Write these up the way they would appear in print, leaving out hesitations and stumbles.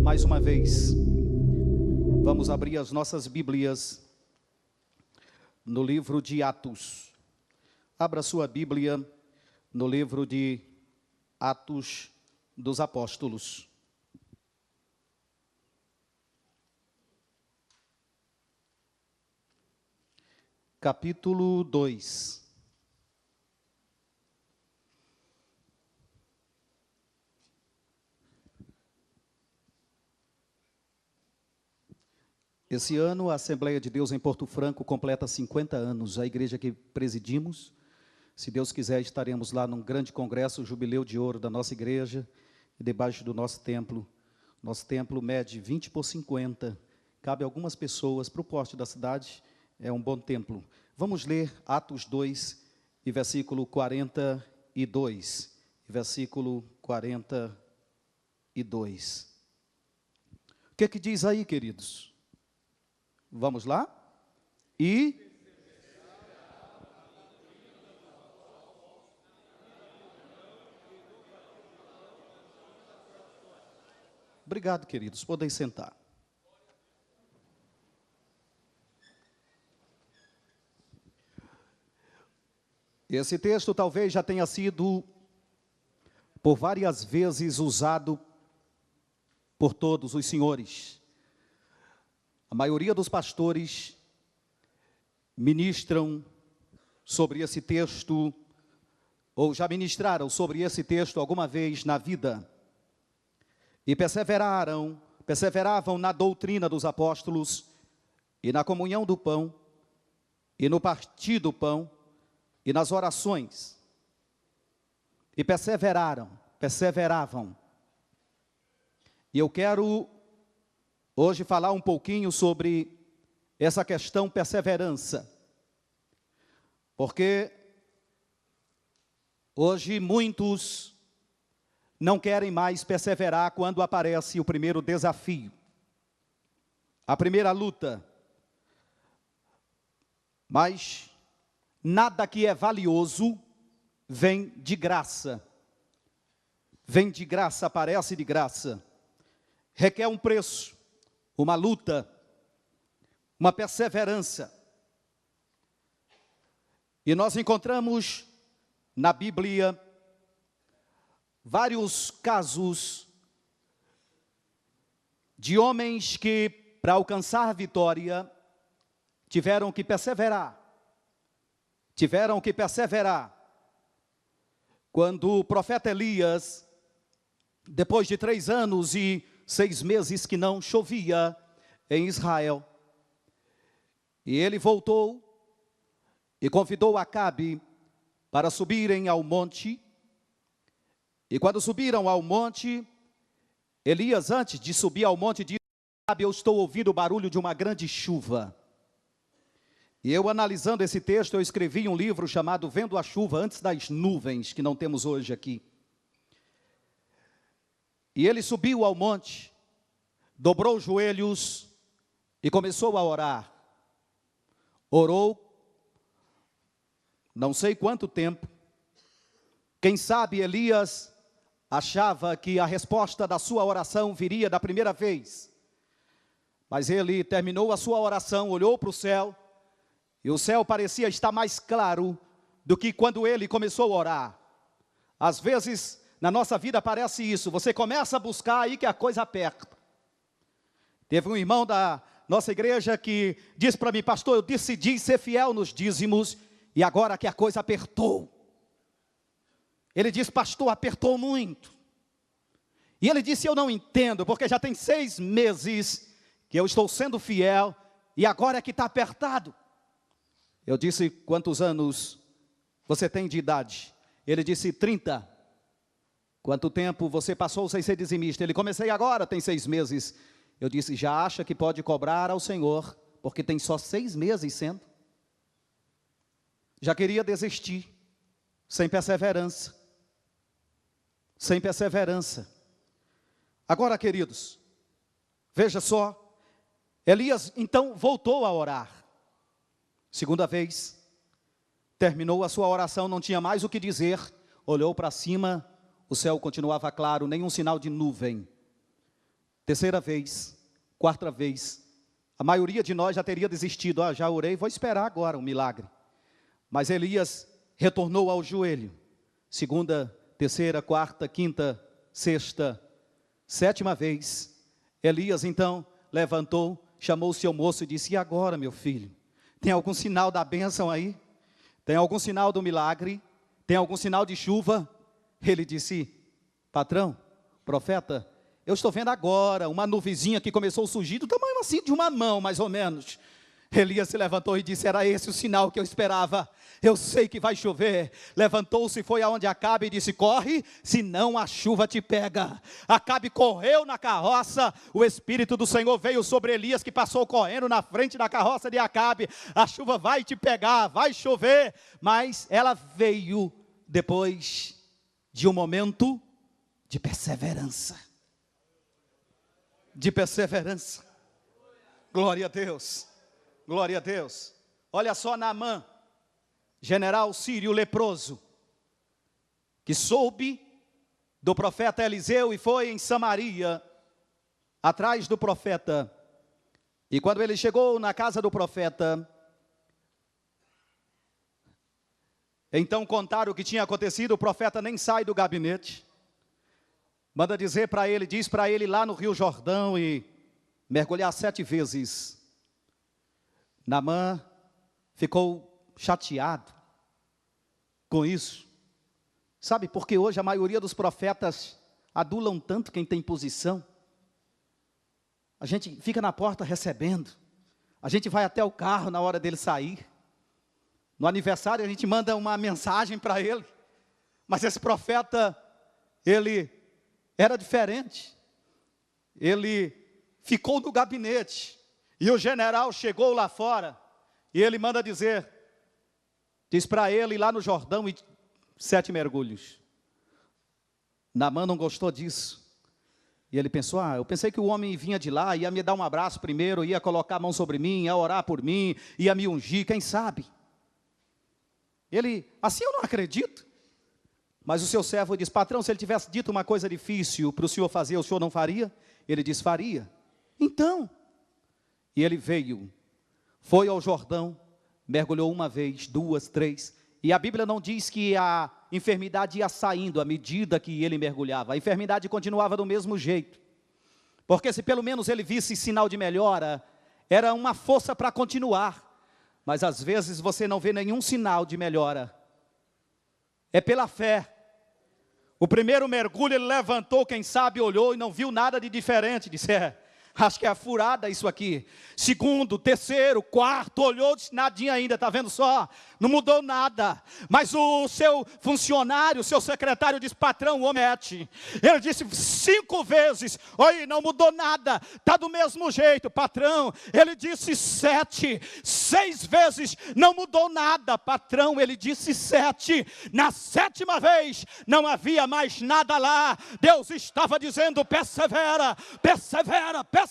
mais uma vez, vamos abrir as nossas Bíblias no livro de Atos. Abra sua Bíblia no livro de Atos dos Apóstolos. Capítulo 2. Esse ano, a Assembleia de Deus em Porto Franco completa 50 anos. A igreja que presidimos, se Deus quiser, estaremos lá num grande congresso, o Jubileu de Ouro da nossa igreja, e debaixo do nosso templo. Nosso templo mede 20 por 50, cabe algumas pessoas, para o porte da cidade, é um bom templo. Vamos ler Atos 2, e versículo 42. Versículo 42. O que diz aí, queridos? Vamos lá? Obrigado, queridos. Podem sentar. Esse texto talvez já tenha sido por várias vezes usado por todos os senhores. A maioria dos pastores ministram sobre esse texto, ou já ministraram sobre esse texto alguma vez na vida, e perseveravam na doutrina dos apóstolos, e na comunhão do pão, e no partir do pão, e nas orações, e perseveravam. E eu quero hoje falar um pouquinho sobre essa questão perseverança, porque hoje muitos não querem mais perseverar quando aparece o primeiro desafio, a primeira luta, mas nada que é valioso vem de graça, aparece de graça, requer um preço, uma luta, uma perseverança. E nós encontramos na Bíblia vários casos de homens que, para alcançar vitória, tiveram que perseverar. Quando o profeta Elias, depois de 3 anos e 6 meses que não chovia em Israel, e ele voltou e convidou Acabe para subirem ao monte, e quando subiram ao monte, Elias, antes de subir ao monte, disse: Acabe, eu estou ouvindo o barulho de uma grande chuva. E eu, analisando esse texto, eu escrevi um livro chamado Vendo a Chuva Antes das Nuvens, que não temos hoje aqui. E ele subiu ao monte, dobrou os joelhos e começou a orar. Orou, não sei quanto tempo. Quem sabe Elias achava que a resposta da sua oração viria da primeira vez. Mas ele terminou a sua oração, olhou para o céu, e o céu parecia estar mais claro do que quando ele começou a orar. Às vezes, na nossa vida parece isso, você começa a buscar aí que a coisa aperta. Teve um irmão da nossa igreja que disse para mim: pastor, eu decidi ser fiel nos dízimos, e agora que a coisa apertou. Ele disse: pastor, apertou muito. E ele disse: eu não entendo, porque já tem 6 meses que eu estou sendo fiel, e agora é que está apertado. Eu disse: quantos anos você tem de idade? Ele disse: 30. Quanto tempo você passou sem ser dizimista? Ele: comecei agora, tem 6 meses. Eu disse: já acha que pode cobrar ao Senhor, porque tem só 6 meses sendo? Já queria desistir, sem perseverança. Agora, queridos, veja só, Elias então voltou a orar. Segunda vez, terminou a sua oração, não tinha mais o que dizer, olhou para cima, o céu continuava claro, nenhum sinal de nuvem. terceira vez, quarta vez, a maioria de nós já teria desistido. Já orei, vou esperar agora um milagre. Mas Elias retornou ao joelho. Segunda, terceira, quarta, quinta, sexta, sétima vez. Elias então levantou, chamou o seu moço e disse: e agora, meu filho? Tem algum sinal da bênção aí? Tem algum sinal do milagre? Tem algum sinal de chuva? Ele disse: patrão, profeta, eu estou vendo agora uma nuvenzinha que começou a surgir do tamanho assim de uma mão, mais ou menos. Elias se levantou e disse: era esse o sinal que eu esperava. Eu sei que vai chover. Levantou-se e foi aonde Acabe e disse: corre, senão a chuva te pega. Acabe correu na carroça. O Espírito do Senhor veio sobre Elias, que passou correndo na frente da carroça de Acabe. A chuva vai te pegar, vai chover. Mas ela veio depois de um momento de perseverança. De perseverança. Glória a Deus. Glória a Deus. Olha só Naamã, general sírio leproso, que soube do profeta Eliseu e foi em Samaria, atrás do profeta. E quando ele chegou na casa do profeta, então contaram o que tinha acontecido. O profeta nem sai do gabinete, manda dizer para ele, diz para ele lá no Rio Jordão e mergulhar 7 vezes. Naamã ficou chateado com isso. Sabe, porque hoje a maioria dos profetas adulam tanto quem tem posição. A gente fica na porta recebendo. A gente vai até o carro na hora dele sair. No aniversário a gente manda uma mensagem para ele. Mas esse profeta, ele era diferente. Ele ficou no gabinete. E o general chegou lá fora, e ele manda dizer, diz para ele ir lá no Jordão e 7 mergulhos. Naamã não gostou disso. E ele pensou, eu pensei que o homem vinha de lá, ia me dar um abraço primeiro, ia colocar a mão sobre mim, ia orar por mim, ia me ungir, quem sabe? Ele, assim eu não acredito. Mas o seu servo diz, patrão, se ele tivesse dito uma coisa difícil para o senhor fazer, o senhor não faria? Ele diz, faria. Então... E ele veio, foi ao Jordão, mergulhou 1 vez, 2, 3. E a Bíblia não diz que a enfermidade ia saindo à medida que ele mergulhava. A enfermidade continuava do mesmo jeito. Porque se pelo menos ele visse sinal de melhora, era uma força para continuar. Mas às vezes você não vê nenhum sinal de melhora. É pela fé. O primeiro mergulho ele levantou, quem sabe olhou e não viu nada de diferente. Disse, acho que é furada isso aqui. Segundo, terceiro, quarto, olhou, disse, nadinha ainda, está vendo só? Não mudou nada. Mas o seu funcionário, o seu secretário disse, patrão, o homem mete. Ele disse 5 vezes, oi, não mudou nada, está do mesmo jeito, patrão. Ele disse 7, 6 vezes, não mudou nada, patrão. Ele disse 7, na 7ª vez, não havia mais nada lá. Deus estava dizendo, persevera, persevera, persevera.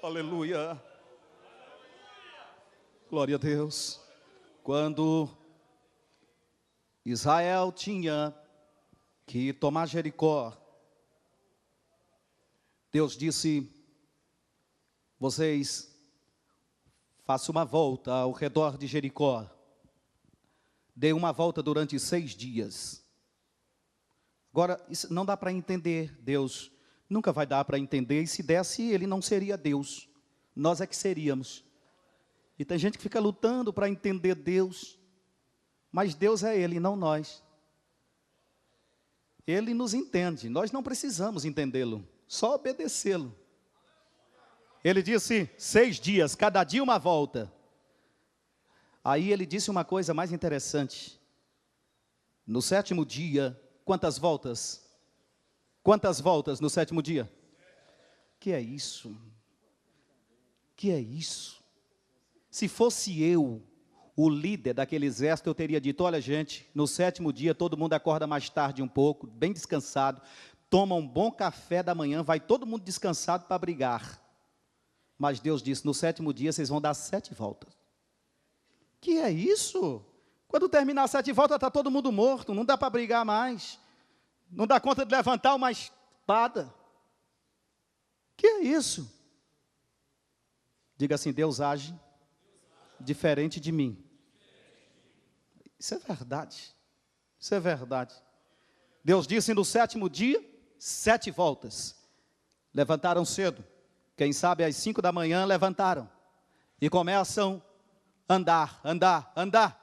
Aleluia. Glória a Deus. Quando Israel tinha que tomar Jericó, Deus disse, vocês façam uma volta ao redor de Jericó. Dê uma volta durante 6 dias. Agora, isso não dá para entender. Deus nunca vai dar para entender. E se desse, ele não seria Deus. Nós é que seríamos. E tem gente que fica lutando para entender Deus. Mas Deus é Ele, não nós. Ele nos entende. Nós não precisamos entendê-lo. Só obedecê-lo. Ele disse 6 dias, cada dia uma volta. Aí ele disse uma coisa mais interessante. No 7º dia... Quantas voltas? Quantas voltas no 7º dia? Que é isso? Que é isso? Se fosse eu, o líder daquele exército, eu teria dito, olha gente, no 7º dia todo mundo acorda mais tarde um pouco, bem descansado, toma um bom café da manhã, vai todo mundo descansado para brigar. Mas Deus disse, no 7º dia vocês vão dar 7 voltas. Que é isso? Quando terminar 7 voltas, está todo mundo morto, não dá para brigar mais. Não dá conta de levantar uma espada. Que é isso? Diga assim: Deus age diferente de mim. Isso é verdade. Isso é verdade. Deus disse: no 7º dia, 7 voltas. Levantaram cedo. Quem sabe às 5 da manhã levantaram. E começam a andar.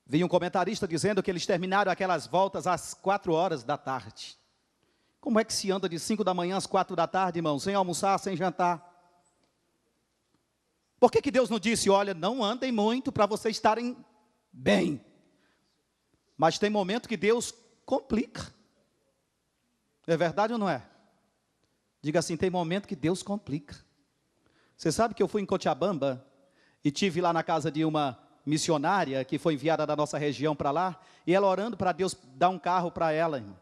Vinha um comentarista dizendo que eles terminaram aquelas voltas às 4 horas da tarde. Como é que se anda de 5 da manhã às 4 da tarde, irmão? Sem almoçar, sem jantar. Por que Deus não disse: olha, não andem muito para vocês estarem bem? Mas tem momento que Deus complica. É verdade ou não é? Diga assim: tem momento que Deus complica. Você sabe que eu fui em Cochabamba e tive lá na casa de uma missionária que foi enviada da nossa região para lá, e ela orando para Deus dar um carro para ela, irmão.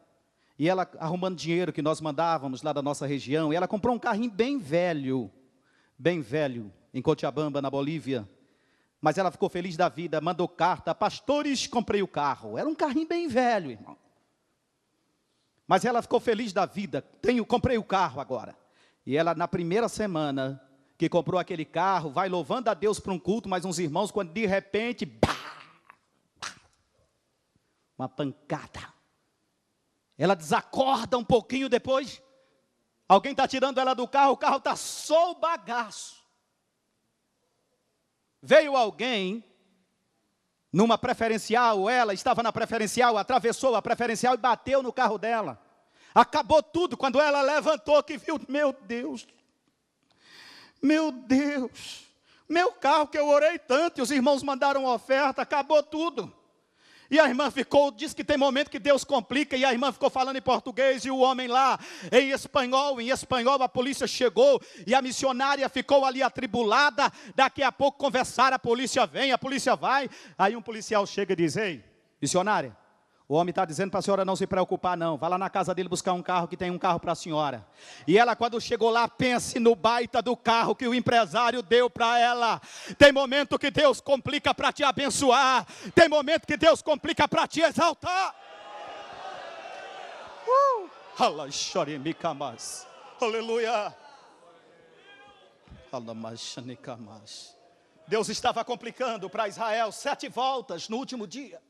E ela arrumando dinheiro que nós mandávamos lá da nossa região, e ela comprou um carrinho bem velho, em Cochabamba, na Bolívia. Mas ela ficou feliz da vida, mandou carta: pastores, comprei o carro. Era um carrinho bem velho, irmão. Mas ela ficou feliz da vida: comprei o carro agora. E ela, na primeira semana que comprou aquele carro, vai louvando a Deus para um culto, mas uns irmãos, quando de repente, uma pancada. Ela desacorda um pouquinho depois, alguém está tirando ela do carro, o carro está só o bagaço. Veio alguém numa preferencial, ela estava na preferencial, atravessou a preferencial e bateu no carro dela. Acabou tudo quando ela levantou, que viu: meu Deus, meu carro que eu orei tanto, e os irmãos mandaram oferta, acabou tudo. E a irmã ficou, diz que tem momento que Deus complica, e a irmã ficou falando em português, e o homem lá em espanhol a polícia chegou, e a missionária ficou ali atribulada. Daqui a pouco conversaram, a polícia vem, a polícia vai. Aí um policial chega e diz: ei, missionária, o homem está dizendo para a senhora não se preocupar não, vai lá na casa dele buscar um carro, que tem um carro para a senhora. E ela, quando chegou lá, pense no baita do carro que o empresário deu para ela. Tem momento que Deus complica para te abençoar, tem momento que Deus complica para te exaltar. Aleluia. Deus estava complicando para Israel 7 voltas no último dia.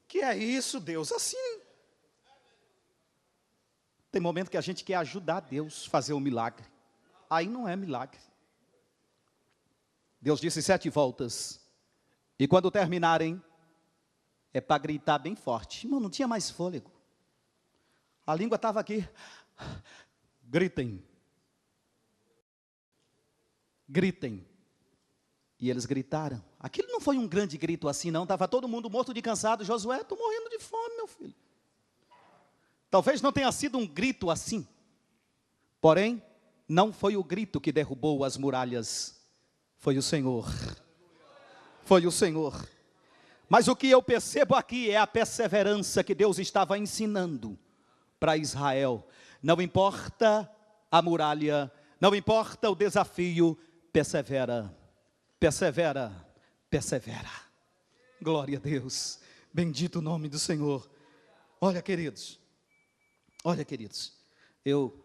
Que é isso, Deus? Assim. Tem momento que a gente quer ajudar Deus a fazer um milagre. Aí não é milagre. Deus disse 7 voltas. E quando terminarem, é para gritar bem forte. Irmão, não tinha mais fôlego. A língua estava aqui. Gritem. Gritem. E eles gritaram. Aquilo não foi um grande grito assim, não. Estava todo mundo morto de cansado. Josué: estou morrendo de fome, meu filho. Talvez não tenha sido um grito assim. Porém, não foi o grito que derrubou as muralhas. Foi o Senhor. Foi o Senhor. Mas o que eu percebo aqui é a perseverança que Deus estava ensinando para Israel. Não importa a muralha, não importa o desafio, persevera. Persevera, persevera. Glória a Deus. Bendito o nome do Senhor. Olha, queridos. Eu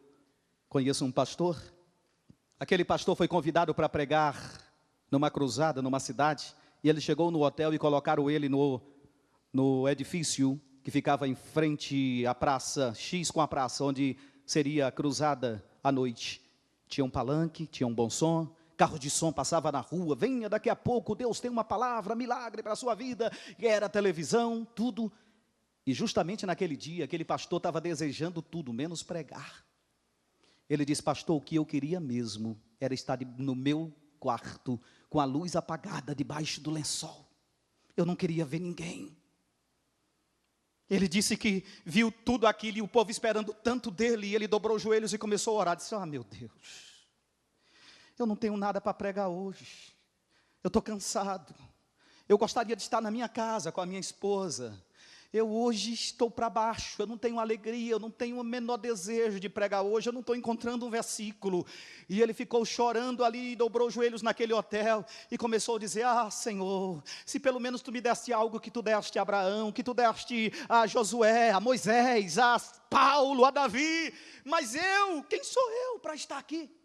conheço um pastor. Aquele pastor foi convidado para pregar numa cruzada, numa cidade. E ele chegou no hotel e colocaram ele no edifício que ficava em frente à praça, X com a praça, onde seria a cruzada à noite. Tinha um palanque, tinha um bom som. Carro de som passava na rua: venha daqui a pouco, Deus tem uma palavra, milagre para a sua vida. E era televisão, tudo. E justamente naquele dia, aquele pastor estava desejando tudo, menos pregar. Ele disse: pastor, o que eu queria mesmo era estar no meu quarto, com a luz apagada, debaixo do lençol. Eu não queria ver ninguém. Ele disse que viu tudo aquilo e o povo esperando tanto dele, e ele dobrou os joelhos e começou a orar. Disse: meu Deus, eu não tenho nada para pregar hoje. Eu estou cansado. Eu gostaria de estar na minha casa com a minha esposa. Eu hoje estou para baixo, eu não tenho alegria, eu não tenho o menor desejo de pregar hoje, eu não estou encontrando um versículo. E ele ficou chorando ali, dobrou os joelhos naquele hotel e começou a dizer: ah, Senhor, se pelo menos tu me deste algo que tu deste a Abraão, que tu deste a Josué, a Moisés, a Paulo, a Davi, mas quem sou eu para estar aqui?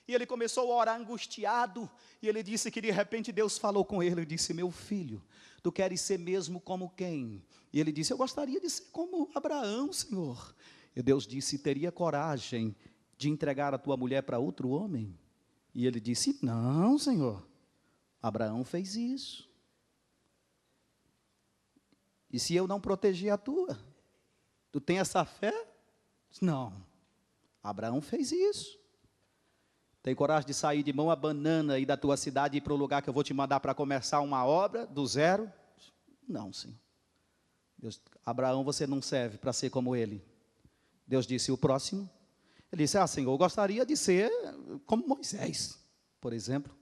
E ele começou a orar angustiado, e ele disse que de repente Deus falou com ele e disse: meu filho, tu queres ser mesmo como quem? E ele disse: eu gostaria de ser como Abraão, Senhor. E Deus disse: teria coragem de entregar a tua mulher para outro homem? E ele disse: não, Senhor, Abraão fez isso. E se eu não proteger a tua? Tu tem essa fé? Não, Abraão fez isso. Tem coragem de sair de mão a banana e da tua cidade e ir para o lugar que eu vou te mandar para começar uma obra do zero? Não, Senhor. Abraão, você não serve para ser como ele. Deus disse: o próximo? Ele disse: ah, Senhor, eu gostaria de ser como Moisés, por exemplo.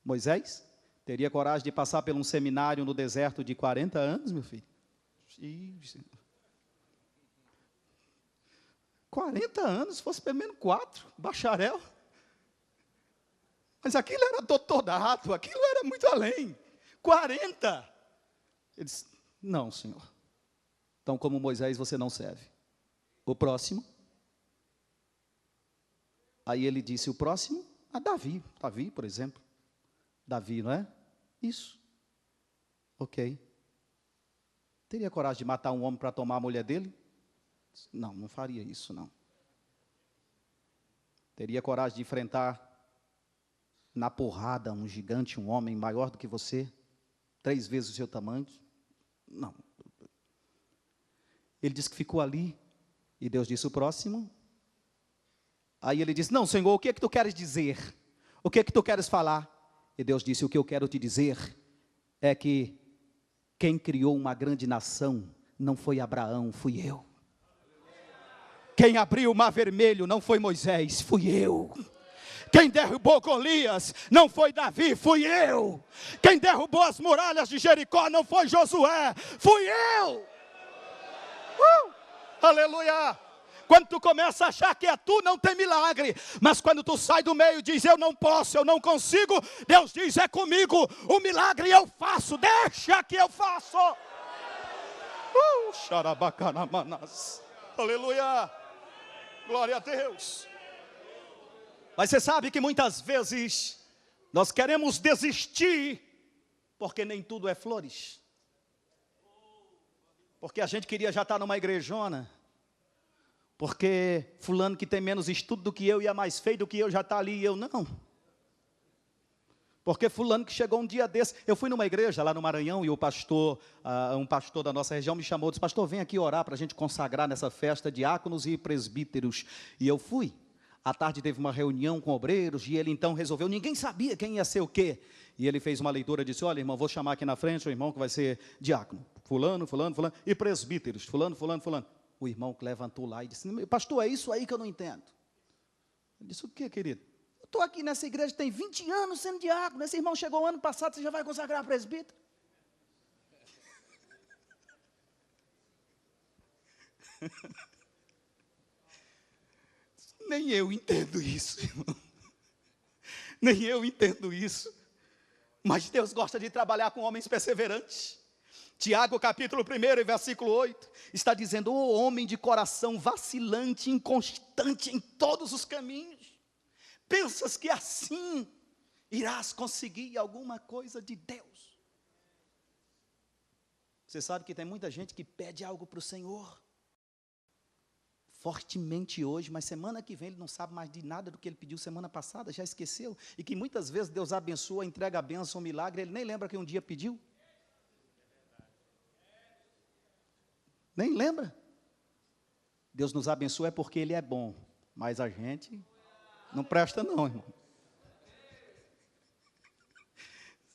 Moisés teria coragem de passar por um seminário no deserto de 40 anos, meu filho? 40 anos, se fosse pelo menos 4, bacharel. Mas aquilo era doutorado, aquilo era muito além. 40. Ele disse: não, Senhor. Então, como Moisés, você não serve. O próximo? Aí ele disse: o próximo? A Davi, por exemplo. Davi, não é? Isso. Ok. Teria coragem de matar um homem para tomar a mulher dele? Não, não faria isso, não. Teria coragem de enfrentar na porrada um gigante, um homem maior do que você, 3 vezes o seu tamanho? Não. Ele disse que ficou ali, e Deus disse: o próximo? Aí ele disse: não, Senhor, o que é que tu queres dizer? O que é que tu queres falar? E Deus disse: o que eu quero te dizer é que quem criou uma grande nação não foi Abraão, fui eu. Quem abriu o mar vermelho não foi Moisés, fui eu. Quem derrubou Golias não foi Davi, fui eu. Quem derrubou as muralhas de Jericó não foi Josué, fui eu. Aleluia. Quando tu começa a achar que é tu, não tem milagre. Mas quando tu sai do meio e diz: eu não posso, eu não consigo, Deus diz: é comigo, o milagre eu faço, deixa que eu faço. Xarabacanamanas. Aleluia. Glória a Deus. Mas você sabe que muitas vezes nós queremos desistir, porque nem tudo é flores. Porque a gente queria já estar numa igrejona, porque fulano que tem menos estudo do que eu e é mais feio do que eu já está ali e eu não. Porque fulano que chegou um dia desse, eu fui numa igreja lá no Maranhão e o pastor, um pastor da nossa região me chamou, disse: pastor, vem aqui orar para a gente consagrar nessa festa diáconos e presbíteros. E eu fui. À tarde teve uma reunião com obreiros e ele então resolveu, ninguém sabia quem ia ser o quê. E ele fez uma leitura e disse: olha, irmão, vou chamar aqui na frente o irmão que vai ser diácono. Fulano, fulano, fulano, e presbíteros, fulano, fulano, fulano. O irmão que levantou lá e disse: pastor, é isso aí que eu não entendo. Ele disse: o quê, querido? Eu estou aqui nessa igreja, tem 20 anos sendo diácono, esse irmão chegou ano passado, você já vai consagrar presbítero? Nem eu entendo isso, irmão. Nem eu entendo isso. Mas Deus gosta de trabalhar com homens perseverantes. Tiago capítulo 1 e versículo 8, está dizendo: ô homem de coração vacilante, inconstante em todos os caminhos, pensas que assim irás conseguir alguma coisa de Deus? Você sabe que tem muita gente que pede algo para o Senhor, fortemente hoje, mas semana que vem ele não sabe mais de nada do que ele pediu semana passada, já esqueceu, e que muitas vezes Deus abençoa, entrega a bênção, o milagre, ele nem lembra que um dia pediu. Nem lembra. Deus nos abençoa é porque Ele é bom, mas a gente não presta não, irmão.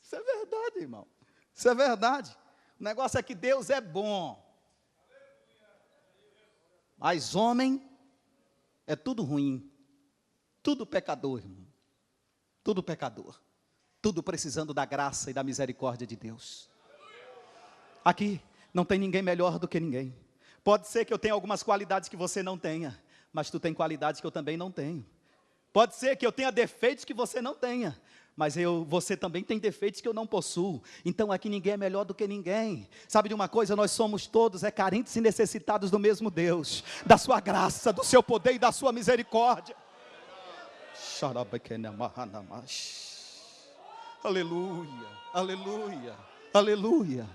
Isso é verdade, irmão. Isso é verdade. O negócio é que Deus é bom, mas homem é tudo ruim, tudo pecador, irmão. Tudo pecador, tudo precisando da graça e da misericórdia de Deus. Aqui, Não tem ninguém melhor do que ninguém. Pode ser que eu tenha algumas qualidades que você não tenha, mas tu tem qualidades que eu também não tenho. Pode ser que eu tenha defeitos que você não tenha, mas você também tem defeitos que eu não possuo. Então aqui ninguém é melhor do que ninguém. Sabe de uma coisa? Nós somos todos carentes e necessitados do mesmo Deus, da sua graça, do seu poder e da sua misericórdia. Aleluia, aleluia, aleluia.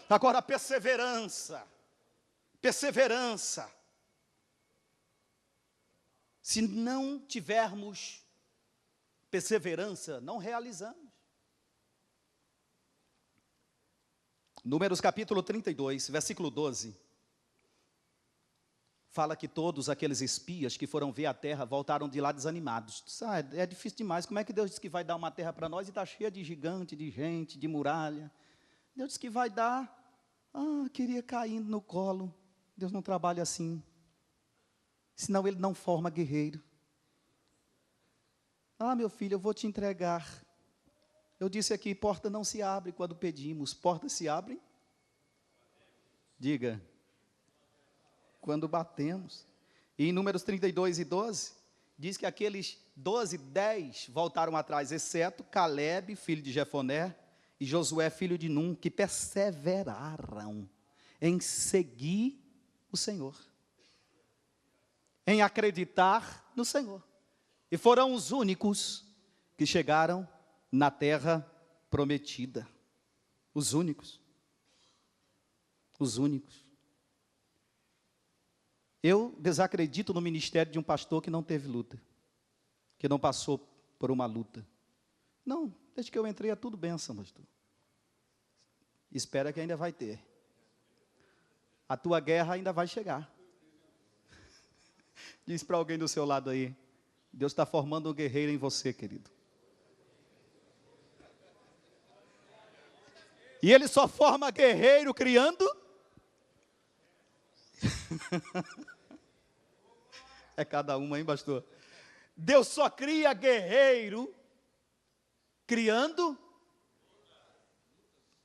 Agora perseverança. Se não tivermos perseverança, não realizamos. Números capítulo 32, versículo 12. Fala que todos aqueles espias que foram ver a terra voltaram de lá desanimados. É difícil demais. Como é que Deus disse que vai dar uma terra para nós e está cheia de gigante, de gente, de muralha? Deus disse que vai dar. Queria caindo no colo. Deus não trabalha assim. Senão Ele não forma guerreiro. Meu filho, eu vou te entregar. Eu disse aqui, porta não se abre quando pedimos. Portas se abrem? Diga. Quando batemos. E em Números 32 e 12, diz que aqueles 10 voltaram atrás, exceto Caleb, filho de Jefoné, e Josué, filho de Num, que perseveraram em seguir o Senhor, em acreditar no Senhor. E foram os únicos que chegaram na terra prometida. Os únicos. Os únicos. Eu desacredito no ministério de um pastor que não teve luta, que não passou por uma luta. Não, desde que eu entrei é tudo bênção, pastor. Espera que ainda vai ter. A tua guerra ainda vai chegar. Diz para alguém do seu lado aí, Deus está formando um guerreiro em você, querido. E Ele só forma guerreiro criando. É cada uma, hein, pastor? Deus só cria guerreiro criando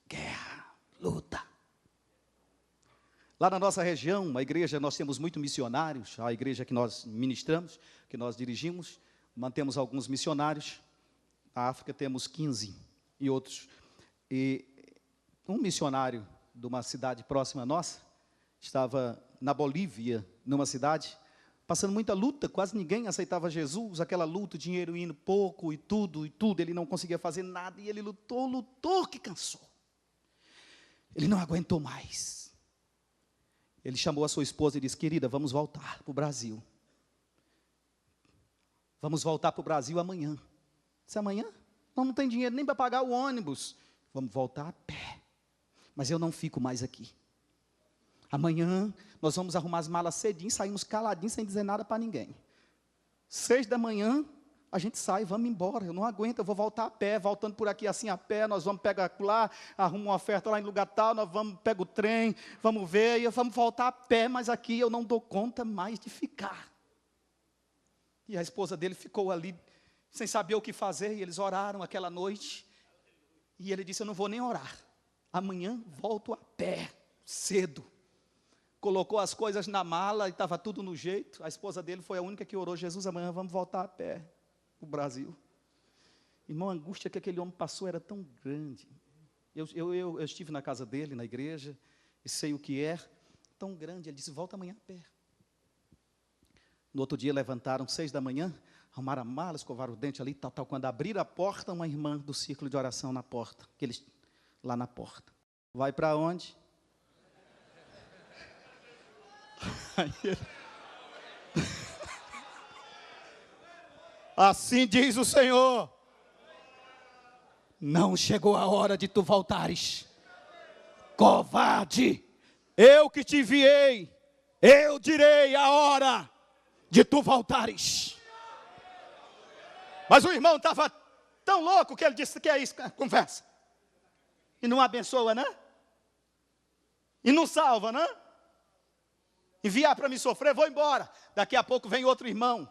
guerra, luta. Lá na nossa região, a igreja, nós temos muitos missionários, a igreja que nós ministramos, que nós dirigimos, mantemos alguns missionários. Na África temos 15 e outros. E um missionário de uma cidade próxima a nossa, estava na Bolívia, numa cidade, passando muita luta, quase ninguém aceitava Jesus, aquela luta, o dinheiro indo pouco e tudo, ele não conseguia fazer nada, e ele lutou que cansou. Ele não aguentou mais. Ele chamou a sua esposa e disse, querida, vamos voltar para o Brasil. Vamos voltar para o Brasil amanhã. Disse, amanhã? Não tem dinheiro nem para pagar o ônibus. Vamos voltar a pé. Mas eu não fico mais aqui. Amanhã nós vamos arrumar as malas cedinho, saímos caladinhos, sem dizer nada para ninguém. 6 da manhã, a gente sai, vamos embora. Eu não aguento, eu vou voltar a pé, voltando por aqui assim a pé, nós vamos pegar lá, arruma uma oferta lá em lugar tal, nós vamos, pega o trem, vamos ver, e vamos voltar a pé, mas aqui eu não dou conta mais de ficar. E a esposa dele ficou ali, sem saber o que fazer, e eles oraram aquela noite, e ele disse, eu não vou nem orar, amanhã volto a pé, cedo. Colocou as coisas na mala, e estava tudo no jeito, a esposa dele foi a única que orou, Jesus, amanhã vamos voltar a pé. O Brasil. Irmão, a angústia que aquele homem passou era tão grande. Eu estive na casa dele, na igreja, e sei o que é, tão grande. Ele disse, volta amanhã a pé. No outro dia levantaram 6 da manhã, arrumaram a mala, escovaram o dente ali, tal. Quando abriram a porta, uma irmã do círculo de oração na porta, lá na porta. Vai para onde? Aí ele... Assim diz o Senhor, não chegou a hora de tu voltares, covarde, eu que te enviei, eu direi a hora de tu voltares. Mas o irmão estava tão louco que ele disse, que é isso, conversa, e não abençoa, né? E não salva, né? Enviar para me sofrer, vou embora, daqui a pouco vem outro irmão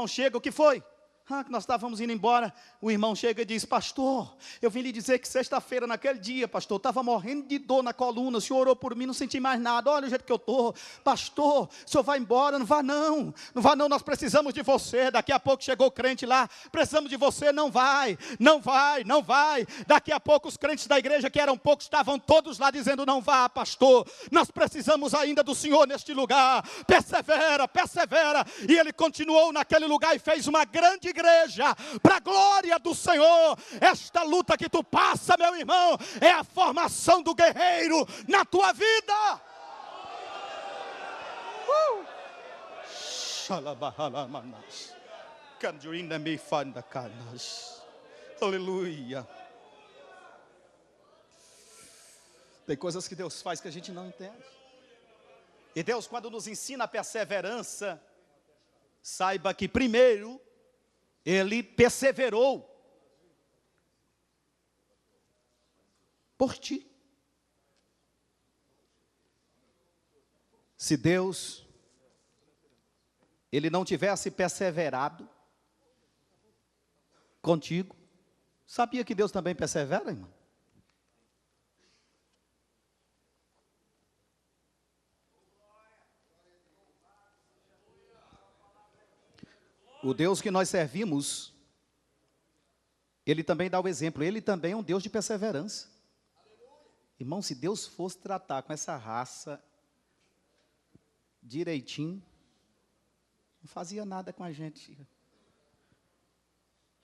chega, o que foi? que nós estávamos indo embora, o irmão chega e diz: pastor, eu vim lhe dizer que sexta-feira, naquele dia, pastor, estava morrendo de dor na coluna, o senhor orou por mim, não senti mais nada, olha o jeito que eu estou, pastor, o senhor vai embora, não vá não, nós precisamos de você. Daqui a pouco chegou o crente lá, precisamos de você, não vai, daqui a pouco os crentes da igreja, que eram poucos, estavam todos lá dizendo: não vá, pastor, nós precisamos ainda do senhor neste lugar, persevera, e ele continuou naquele lugar e fez uma grande igreja, para a glória do Senhor. Esta luta que tu passa, meu irmão, é a formação do guerreiro na tua vida. Aleluia. Tem coisas que Deus faz que a gente não entende. E Deus, quando nos ensina a perseverança, saiba que primeiro Ele perseverou por ti. Se Deus, Ele não tivesse perseverado contigo, sabia que Deus também persevera, irmão? O Deus que nós servimos, Ele também dá o exemplo, Ele também é um Deus de perseverança. Irmão, se Deus fosse tratar com essa raça direitinho, não fazia nada com a gente.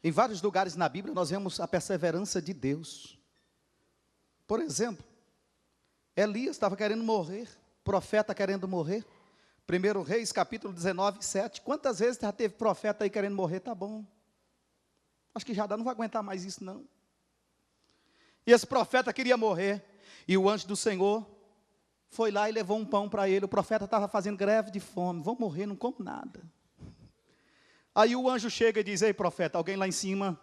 Em vários lugares na Bíblia nós vemos a perseverança de Deus. Por exemplo, Elias estava querendo morrer, profeta querendo morrer. 1 Reis, capítulo 19, 7. Quantas vezes já teve profeta aí querendo morrer? Tá bom. Acho que já dá, não vai aguentar mais isso não. E esse profeta queria morrer. E o anjo do Senhor foi lá e levou um pão para ele. O profeta estava fazendo greve de fome. Vou morrer, não como nada. Aí o anjo chega e diz: ei, profeta, alguém lá em cima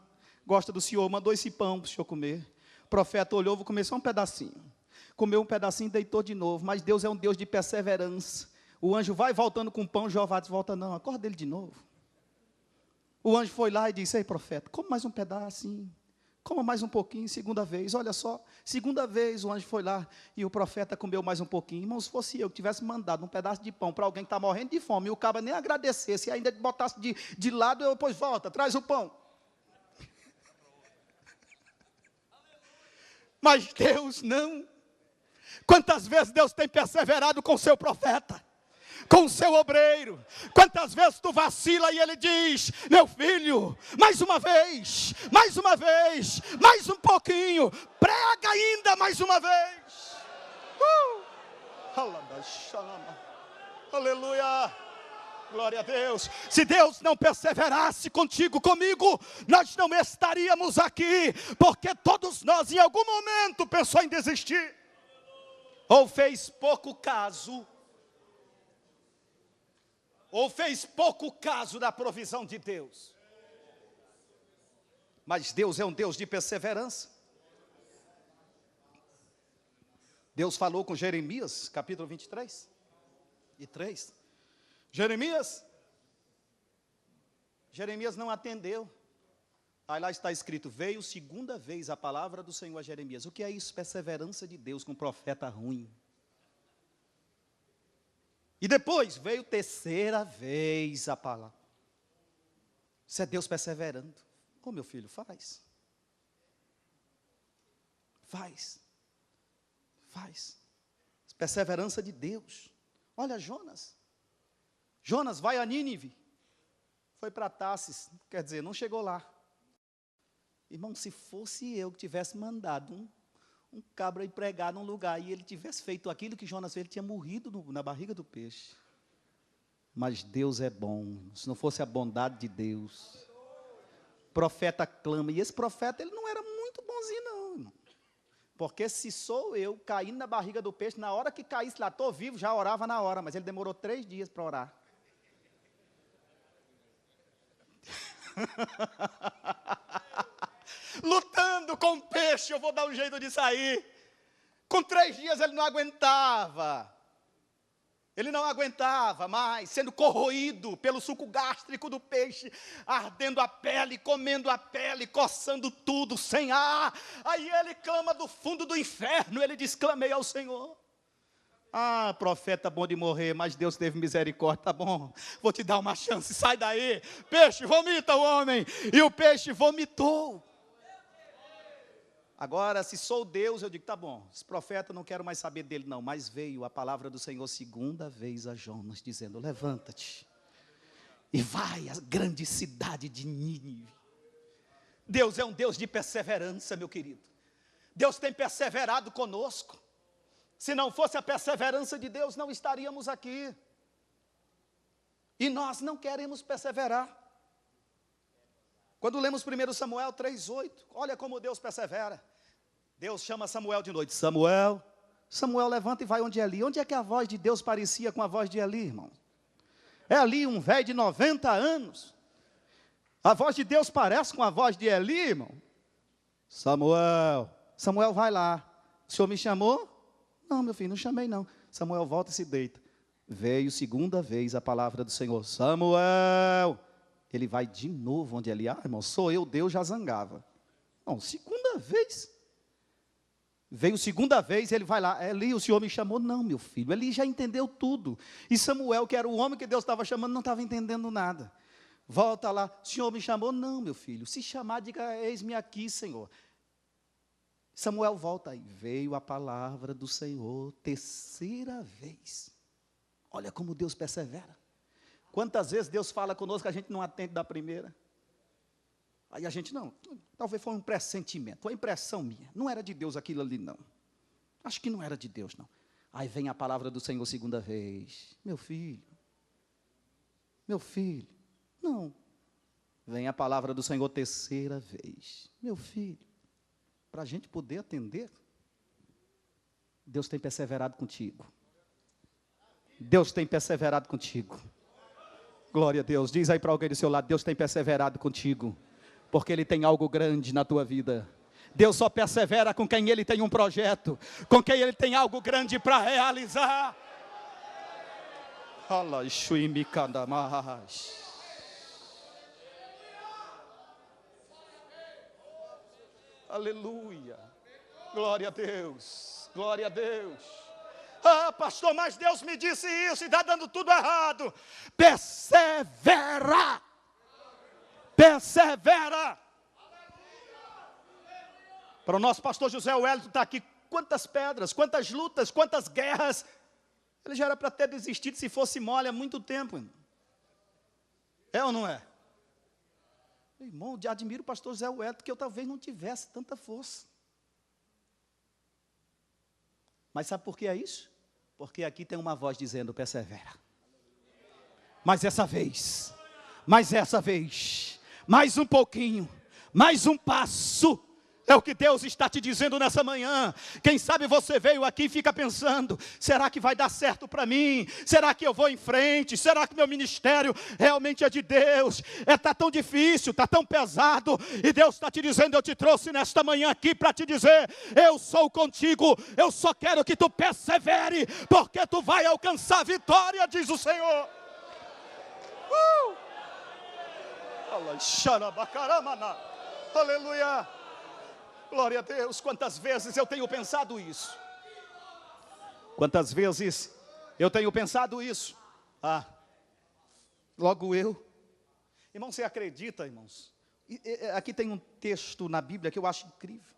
gosta do senhor, mandou esse pão para o senhor comer. O profeta olhou: vou comer só um pedacinho. Comeu um pedacinho e deitou de novo. Mas Deus é um Deus de perseverança. O anjo vai voltando com o pão, Jeová diz: volta não, acorda ele de novo. O anjo foi lá e disse: ei, profeta, come mais um pedacinho, coma mais um pouquinho, segunda vez. Olha só, segunda vez o anjo foi lá e o profeta comeu mais um pouquinho. Irmão, se fosse eu que tivesse mandado um pedaço de pão para alguém que está morrendo de fome, e o cara nem agradecesse, e ainda botasse de lado, eu depois volta, traz o pão. Mas Deus não. Quantas vezes Deus tem perseverado com o seu profeta, com o seu obreiro? Quantas vezes tu vacila e ele diz: meu filho, mais uma vez, mais um pouquinho, prega ainda mais uma vez. Aleluia, glória a Deus. Se Deus não perseverasse contigo, comigo, nós não estaríamos aqui, porque todos nós em algum momento pensou em desistir, ou fez pouco caso da provisão de Deus. Mas Deus é um Deus de perseverança. Deus falou com Jeremias, capítulo 23 e 3. Jeremias não atendeu. Aí lá está escrito: veio segunda vez a palavra do Senhor a Jeremias. O que é isso? Perseverança de Deus com um profeta ruim. E depois veio terceira vez a palavra. Isso é Deus perseverando. Ô meu filho, faz. Perseverança de Deus. Olha Jonas. Jonas vai a Nínive. Foi para Tarsis, quer dizer, não chegou lá. Irmão, se fosse eu que tivesse mandado um cabra ir pregar num lugar e ele tivesse feito aquilo que Jonas fez, ele tinha morrido na barriga do peixe. Mas Deus é bom. Se não fosse a bondade de Deus, o profeta clama. E esse profeta, ele não era muito bonzinho não, irmão. Porque se sou eu caindo na barriga do peixe, na hora que caísse lá, estou vivo, já orava na hora. Mas ele demorou 3 dias para orar. Lutando com o peixe, eu vou dar um jeito de sair. Com 3 dias ele não aguentava. Ele não aguentava mais, sendo corroído pelo suco gástrico do peixe, ardendo a pele, comendo a pele, coçando tudo, sem ar. Aí ele clama do fundo do inferno, ele diz, clamei ao Senhor. Ah, profeta bom de morrer, mas Deus teve misericórdia, tá bom, vou te dar uma chance, sai daí. Peixe, vomita o homem, e o peixe vomitou. Agora, se sou Deus, eu digo, tá bom, esse profeta não quero mais saber dele não, mas veio a palavra do Senhor segunda vez a Jonas, dizendo, levanta-te, e vai à grande cidade de Nínive. Deus é um Deus de perseverança, meu querido. Deus tem perseverado conosco. Se não fosse a perseverança de Deus, não estaríamos aqui. E nós não queremos perseverar. Quando lemos 1 Samuel 3,8, olha como Deus persevera. Deus chama Samuel de noite. Samuel, Samuel levanta e vai onde é Eli. Onde é que a voz de Deus parecia com a voz de Eli, irmão? É ali um velho de 90 anos. A voz de Deus parece com a voz de Eli, irmão. Samuel, Samuel vai lá. O senhor me chamou? Não, meu filho, não chamei não. Samuel volta e se deita. Veio segunda vez a palavra do Senhor. Samuel. Ele vai de novo onde ele, irmão, sou eu, Deus já zangava. Não, segunda vez. Veio segunda vez, ele vai lá, Eli, o senhor me chamou? Não, meu filho, Eli já entendeu tudo. E Samuel, que era o homem que Deus estava chamando, não estava entendendo nada. Volta lá, o senhor me chamou? Não, meu filho, se chamar, diga, eis-me aqui, Senhor. Samuel volta aí, veio a palavra do Senhor, terceira vez. Olha como Deus persevera. Quantas vezes Deus fala conosco, a gente não atende da primeira. Aí a gente, não, talvez foi um pressentimento, foi impressão minha. Não era de Deus aquilo ali, não. Acho que não era de Deus, não. Aí vem a palavra do Senhor segunda vez. Meu filho, não. Vem a palavra do Senhor terceira vez. Meu filho, para a gente poder atender, Deus tem perseverado contigo. Deus tem perseverado contigo. Glória a Deus. Diz aí para alguém do seu lado, Deus tem perseverado contigo, porque Ele tem algo grande na tua vida. Deus só persevera com quem Ele tem um projeto, com quem Ele tem algo grande para realizar. Aleluia. Glória a Deus. Glória a Deus. Ah, pastor, mas Deus me disse isso e está dando tudo errado. Persevera. Persevera. Para o nosso pastor José Wellington está aqui, quantas pedras, quantas lutas, quantas guerras. Ele já era para ter desistido se fosse mole há muito tempo. Irmão. É ou não é? Irmão, admiro o pastor José Wellington, que eu talvez não tivesse tanta força. Mas sabe por que é isso? Porque aqui tem uma voz dizendo, persevera. Mas essa vez, mais um pouquinho, mais um passo. É o que Deus está te dizendo nessa manhã. Quem sabe você veio aqui e fica pensando, será que vai dar certo para mim? Será que eu vou em frente? Será que meu ministério realmente é de Deus? Está tão difícil, está tão pesado. E Deus está te dizendo, eu te trouxe nesta manhã aqui para te dizer, eu sou contigo, eu só quero que tu persevere, porque tu vai alcançar vitória, diz o Senhor. Aleluia. Glória a Deus, quantas vezes eu tenho pensado isso. Quantas vezes eu tenho pensado isso. Logo eu. Irmão, você acredita, irmãos? Aqui tem um texto na Bíblia que eu acho incrível.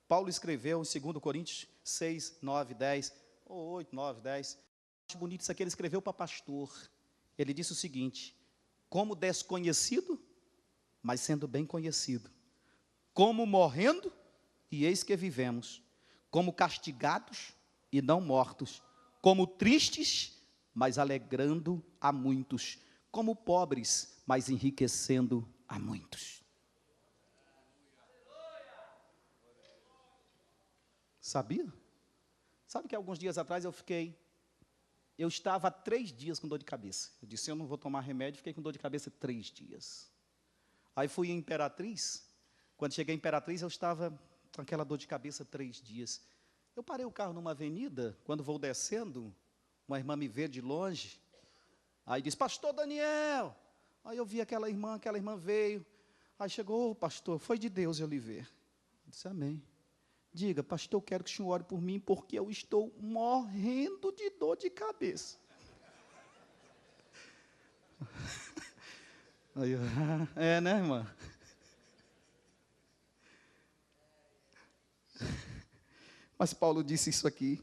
Paulo escreveu em 2 Coríntios 6, 9, 10, ou 8, 9, 10. Acho bonito isso aqui, ele escreveu para pastor. Ele disse o seguinte, como desconhecido, mas sendo bem conhecido, como morrendo, e eis que vivemos, como castigados e não mortos, como tristes, mas alegrando a muitos, como pobres, mas enriquecendo a muitos. Sabia? Sabe que alguns dias atrás eu estava 3 dias com dor de cabeça. Eu disse, eu não vou tomar remédio, fiquei com dor de cabeça 3 dias. Aí fui em Imperatriz, quando cheguei em Imperatriz eu estava com aquela dor de cabeça 3 dias. Eu parei o carro numa avenida, quando vou descendo, uma irmã me vê de longe, aí diz, pastor Daniel. Aí eu vi aquela irmã veio, aí chegou, pastor, foi de Deus eu lhe ver. Eu disse, amém. Diga, pastor, eu quero que o senhor ore por mim, porque eu estou morrendo de dor de cabeça. Aí eu, né, irmã? Mas Paulo disse isso aqui.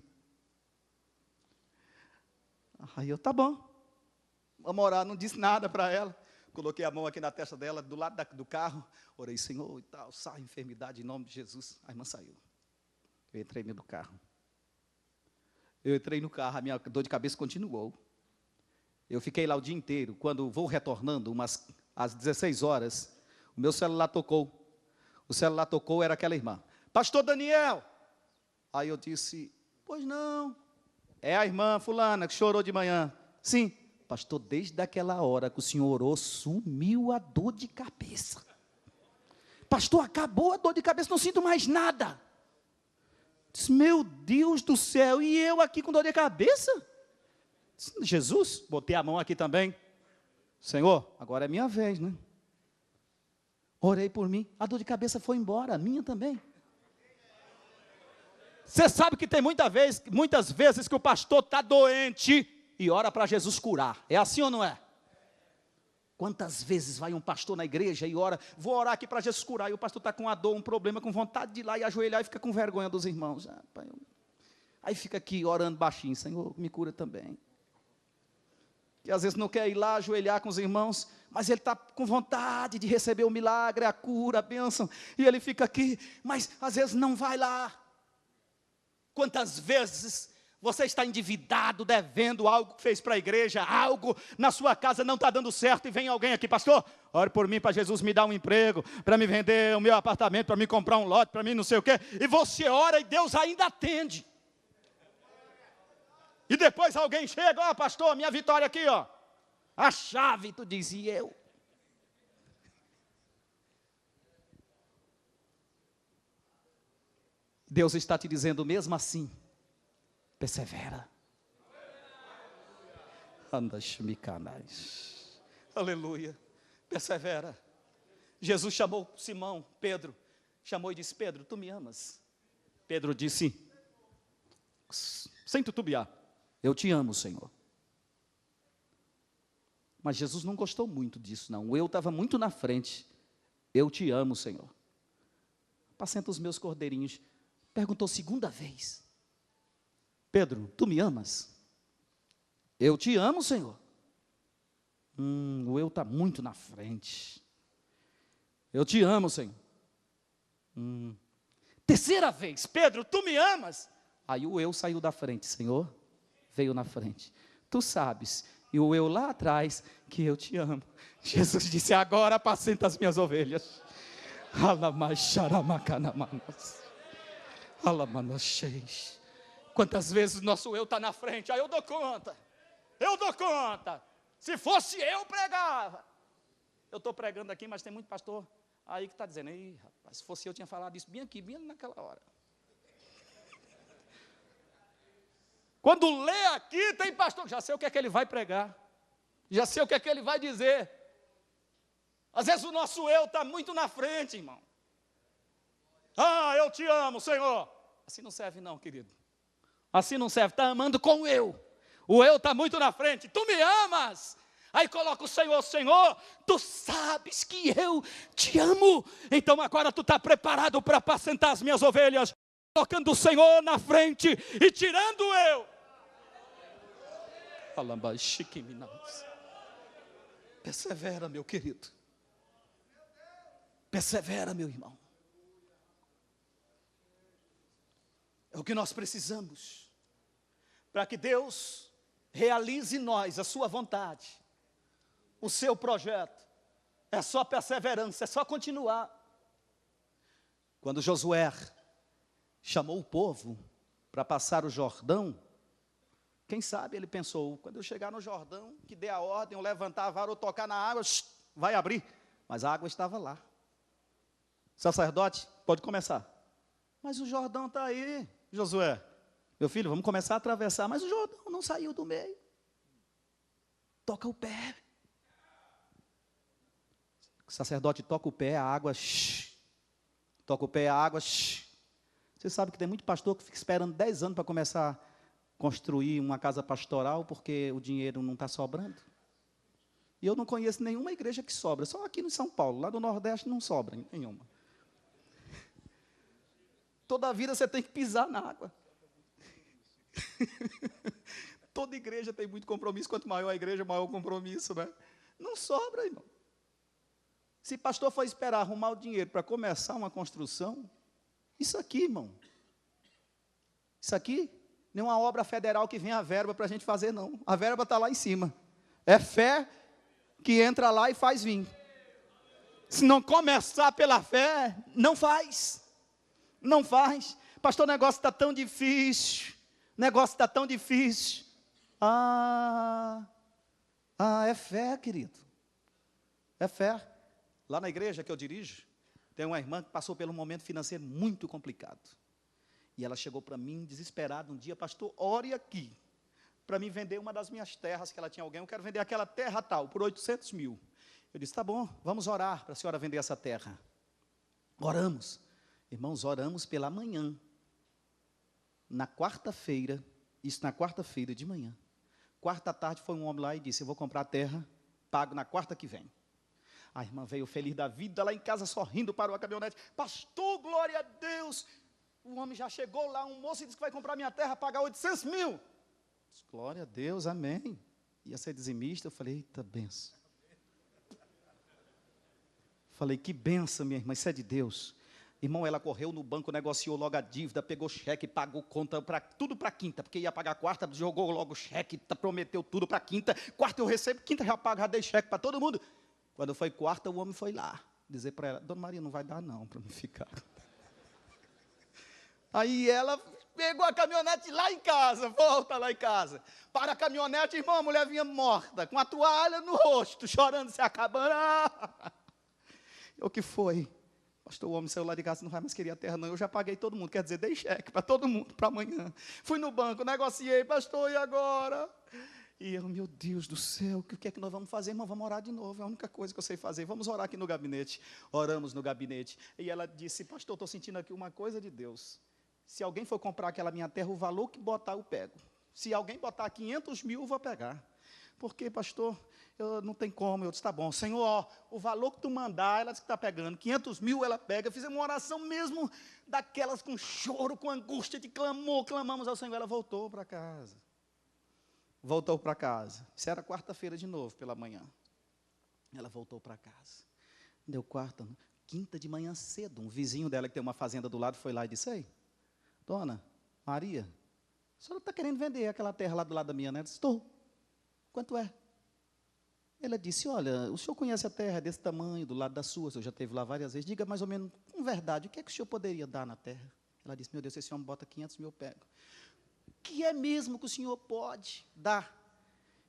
Aí eu, tá bom. Vamos orar, não disse nada para ela. Coloquei a mão aqui na testa dela, do lado do carro. Orei, Senhor, e tal, sai enfermidade em nome de Jesus. A irmã saiu. Eu entrei dentro do carro. Eu entrei no carro, a minha dor de cabeça continuou. Eu fiquei lá o dia inteiro. Quando vou retornando, às 16 horas, o meu celular tocou. O celular tocou, era aquela irmã. Pastor Daniel! Aí eu disse, pois não. É a irmã fulana que chorou de manhã. Sim. Pastor, desde aquela hora que o senhor orou, sumiu a dor de cabeça. Pastor, acabou a dor de cabeça, não sinto mais nada. Disse, meu Deus do céu, e eu aqui com dor de cabeça? Disse, Jesus, botei a mão aqui também. Senhor, agora é minha vez, né? Orei por mim, a dor de cabeça foi embora, a minha também. Você sabe que tem muitas vezes que o pastor está doente e ora para Jesus curar. É assim ou não é? Quantas vezes vai um pastor na igreja e ora, vou orar aqui para Jesus curar, e o pastor está com uma dor, um problema, com vontade de ir lá e ajoelhar e fica com vergonha dos irmãos. Aí fica aqui orando baixinho, Senhor, me cura também. E às vezes não quer ir lá ajoelhar com os irmãos, mas ele está com vontade de receber o milagre, a cura, a bênção, e ele fica aqui, mas às vezes não vai lá. Quantas vezes você está endividado, devendo algo que fez para a igreja, algo na sua casa não está dando certo, e vem alguém aqui, pastor, ore por mim para Jesus me dar um emprego, para me vender o meu apartamento, para me comprar um lote, para mim não sei o quê, e você ora e Deus ainda atende. E depois alguém chega, ó pastor, minha vitória aqui, ó, a chave, tu diz, e eu? Deus está te dizendo mesmo assim, persevera. Aleluia, persevera. Jesus chamou Simão, Pedro, chamou e disse, Pedro, tu me amas? Pedro disse, sem titubear, eu te amo, Senhor. Mas Jesus não gostou muito disso, não. O eu estava muito na frente. Eu te amo, Senhor. Apacenta os meus cordeirinhos. Perguntou segunda vez. Pedro, tu me amas? Eu te amo, Senhor. O eu está muito na frente. Eu te amo, Senhor. Terceira vez, Pedro, tu me amas? Aí o eu saiu da frente, Senhor, veio na frente. Tu sabes, e o eu lá atrás, que eu te amo. Jesus disse, agora apacenta as minhas ovelhas. Quantas vezes o nosso eu está na frente, aí eu dou conta. Se fosse eu, pregava. Eu estou pregando aqui, mas tem muito pastor aí que está dizendo, ei, rapaz, se fosse eu, tinha falado isso bem aqui, bem naquela hora. Quando lê aqui, tem pastor, já sei o que é que ele vai pregar, já sei o que é que ele vai dizer. Às vezes o nosso eu está muito na frente, irmão. Eu te amo, Senhor. Assim não serve não, querido. Assim não serve, está amando com o eu. O eu está muito na frente, tu me amas. Aí coloca o Senhor, Senhor, tu sabes que eu te amo. Então agora tu está preparado para apacentar as minhas ovelhas, colocando o Senhor na frente e tirando o eu. Persevera, meu querido. Persevera, meu irmão. É o que nós precisamos para que Deus realize em nós a sua vontade, o seu projeto. É só perseverança, é só continuar. Quando Josué chamou o povo para passar o Jordão, quem sabe ele pensou, quando eu chegar no Jordão, que dê a ordem, eu levantar a vara ou tocar na água, vai abrir. Mas a água estava lá. Sacerdote, pode começar. Mas o Jordão está aí. Josué, meu filho, vamos começar a atravessar, mas o Jordão não saiu do meio. Toca o pé. O sacerdote toca o pé, a água, toca o pé, a água, Você sabe que tem muito pastor que fica esperando 10 anos para começar a construir uma casa pastoral, porque o dinheiro não está sobrando. E eu não conheço nenhuma igreja que sobra, só aqui no São Paulo, lá do Nordeste não sobra nenhuma. Toda a vida você tem que pisar na água. Toda igreja tem muito compromisso, quanto maior a igreja, maior o compromisso, né? Não sobra, irmão. Se pastor for esperar arrumar o dinheiro para começar uma construção, isso aqui, irmão, isso aqui, nenhuma obra federal que venha a verba para a gente fazer, não. A verba está lá em cima. É fé que entra lá e faz vir. Se não começar pela fé, não faz. Não faz. Pastor, o negócio está tão difícil. O negócio está tão difícil. É fé, querido. É fé. Lá na igreja que eu dirijo, tem uma irmã que passou por um momento financeiro muito complicado. E ela chegou para mim, desesperada, um dia, pastor, ore aqui, para mim vender uma das minhas terras, que ela tinha alguém, eu quero vender aquela terra tal, por 800 mil. Eu disse, tá bom, vamos orar para a senhora vender essa terra. Oramos. Irmãos, oramos pela manhã. Na quarta-feira, isso na quarta-feira de manhã. Quarta tarde foi um homem lá e disse, eu vou comprar a terra, pago na quarta que vem. A irmã veio feliz da vida, lá em casa sorrindo, parou a caminhonete. Pastor, glória a Deus. O homem já chegou lá, um moço e disse que vai comprar minha terra, pagar 800 mil. Disse, glória a Deus, amém. Ia ser dizimista, eu falei, eita, benção. Falei, que benção, minha irmã, isso é de Deus. Irmão, ela correu no banco, negociou logo a dívida, pegou cheque, pagou conta, tudo para quinta, porque ia pagar quarta, jogou logo o cheque, prometeu tudo para quinta. Quarta eu recebo, quinta já pago, já dei cheque para todo mundo. Quando foi quarta, o homem foi lá, dizer para ela, Dona Maria, não vai dar não, para me ficar. Aí ela pegou a caminhonete lá em casa, volta lá em casa. Para a caminhonete, irmão, a mulher vinha morta, com a toalha no rosto, chorando, se acabando. O que foi? Pastor, o homem saiu lá de casa, não vai mais querer a terra não, eu já paguei todo mundo, quer dizer, dei cheque para todo mundo, para amanhã. Fui no banco, negociei, pastor, e agora? E eu, meu Deus do céu, o que é que nós vamos fazer, irmão? Vamos orar de novo, é a única coisa que eu sei fazer, vamos orar aqui no gabinete. Oramos no gabinete, e ela disse, pastor, estou sentindo aqui uma coisa de Deus. Se alguém for comprar aquela minha terra, o valor que botar eu pego. Se alguém botar 500 mil, eu vou pegar. Porque, pastor, eu não tem como. Eu disse, tá bom, Senhor, ó, o valor que tu mandar, ela disse que está pegando. 500 mil ela pega. Fizemos uma oração mesmo daquelas com choro, com angústia, de clamor. Clamamos ao Senhor, ela voltou para casa. Voltou para casa. Isso era quarta-feira de novo, pela manhã. Ela voltou para casa. Deu quarta, quinta de manhã cedo. Um vizinho dela que tem uma fazenda do lado foi lá e disse, ei, Dona Maria, a senhora está querendo vender aquela terra lá do lado da minha, né? Eu disse, estou. Quanto é? Ela disse, olha, o senhor conhece a terra desse tamanho, do lado da sua, o senhor já esteve lá várias vezes, diga mais ou menos, com verdade, o que é que o senhor poderia dar na terra? Ela disse, meu Deus, se esse homem bota 500 mil, eu pego. O que é mesmo que o senhor pode dar?